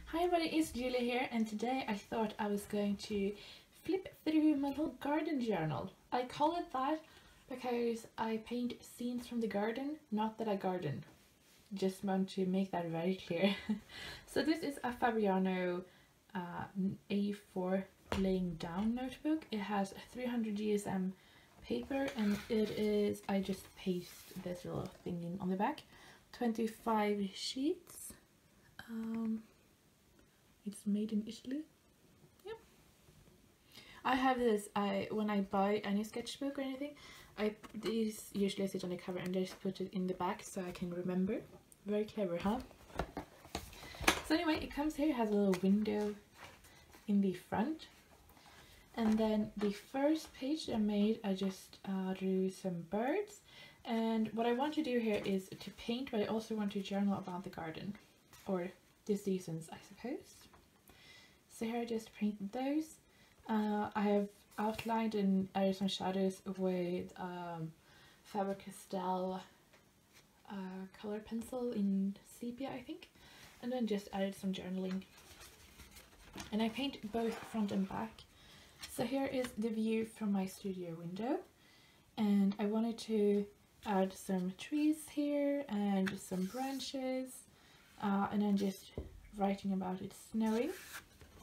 Hi everybody, it's Julia here, and today I thought I was going to flip through my little garden journal. I call it that because I paint scenes from the garden, not that I garden. Just want to make that very clear. So this is a Fabriano A4 laying down notebook. It has 300 GSM paper and it is, I just paste this little thing on the back, 25 sheets. It's made in Italy. Yep. I have this, when I buy any sketchbook or anything, these usually sit on the cover and I just put it in the back so I can remember. Very clever, huh? So anyway, it comes here, it has a little window in the front. And then the first page I made, I just drew some birds. And what I want to do here is to paint, but I also want to journal about the garden. Or the seasons, I suppose. So here I just painted those. I have outlined and added some shadows with Faber-Castell color pencil in sepia, I think. And then just added some journaling. And I paint both front and back. So here is the view from my studio window. And I wanted to add some trees here and some branches. And then just writing about it snowing.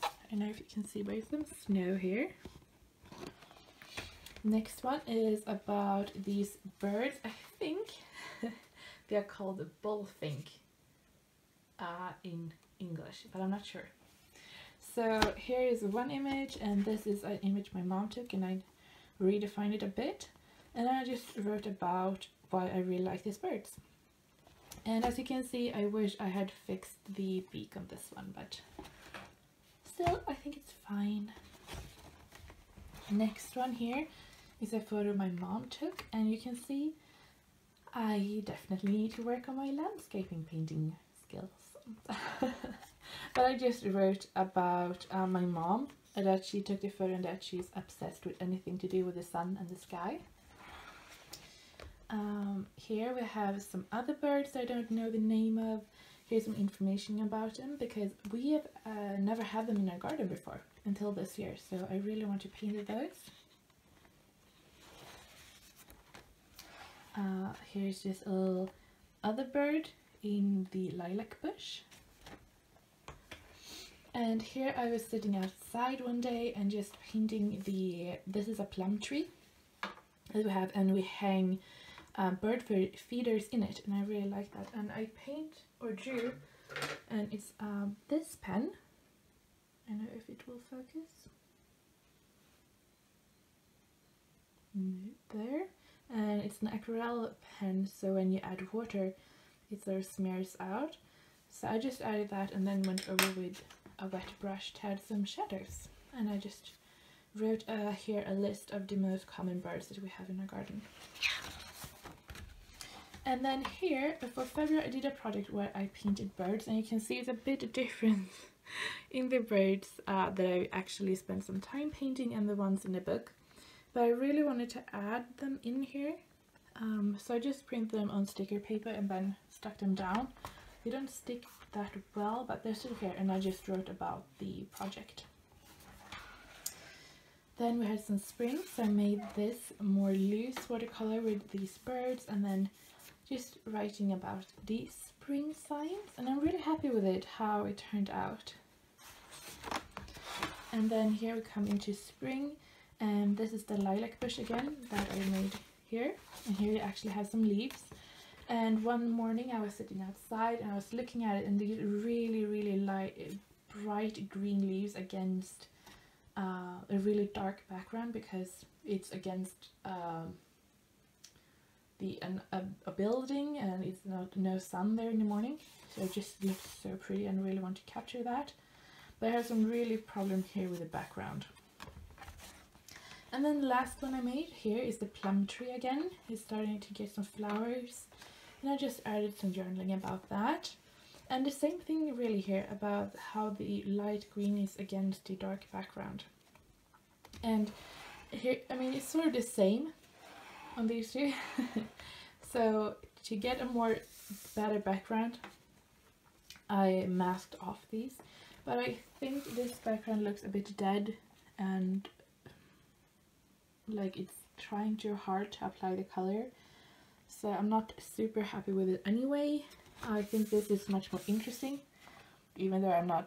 I don't know if you can see both of them. Snow here. Next one is about these birds. I think they are called the bullfink in English, but I'm not sure. So here is one image, and this is an image my mom took, and I redefined it a bit. And then I just wrote about why I really like these birds. And as you can see, I wish I had fixed the beak on this one, but still, I think it's fine. Next one here is a photo my mom took, and you can see I definitely need to work on my landscaping painting skills. But I just wrote about my mom, that she took the photo and that she's obsessed with anything to do with the sun and the sky. Here we have some other birds I don't know the name of. Here's some information about them because we have never had them in our garden before until this year, so I really want to paint those. Here's just a little other bird in the lilac bush. And here I was sitting outside one day and just painting this is a plum tree that we have, and we hang bird feeders in it, and I really like that. And I paint or drew, and it's this pen. I don't know if it will focus. There. And it's an aquarelle pen, so when you add water it sort of smears out. So I just added that and then went over with a wet brush to add some shadows. And I just wrote here a list of the most common birds that we have in our garden. And then here, for February, I did a project where I painted birds, and you can see it's a bit different in the birds that I actually spent some time painting and the ones in the book. But I really wanted to add them in here, so I just printed them on sticker paper and then stuck them down. They don't stick that well, but they're still here, and I just wrote about the project. Then we had some spring, so I made this more loose watercolor with these birds, and then just writing about the spring signs, and I'm really happy with it, how it turned out. And then here we come into spring, and this is the lilac bush again that I made here, and here you actually have some leaves. And one morning I was sitting outside and I was looking at it, and these really light, bright green leaves against a really dark background because it's against a building, and it's no sun there in the morning, so it just looks so pretty and really want to capture that. But I have some really problem here with the background. And then the last one I made here is the plum tree again. It's starting to get some flowers, and I just added some journaling about that. And the same thing really here about how the light green is against the dark background. And here, I mean, it's sort of the same on these two. So to get a better background, I masked off these, but I think this background looks a bit dead and like it's trying too hard to apply the color, so I'm not super happy with it anyway. I think this is much more interesting, even though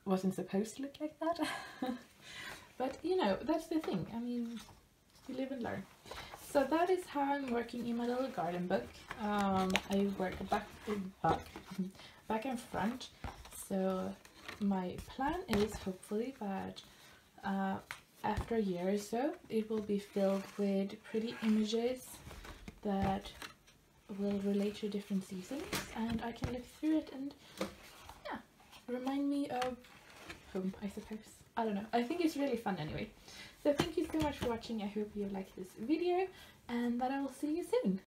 wasn't supposed to look like that. But you know, that's the thing, I mean, you live and learn. So that is how I'm working in my little garden book. I work back and front, so my plan is hopefully that after a year or so it will be filled with pretty images that will relate to different seasons, and I can look through it and yeah, remind me of home, I suppose. I don't know, I think it's really fun anyway. So thank you so much for watching. I hope you liked this video and that I will see you soon.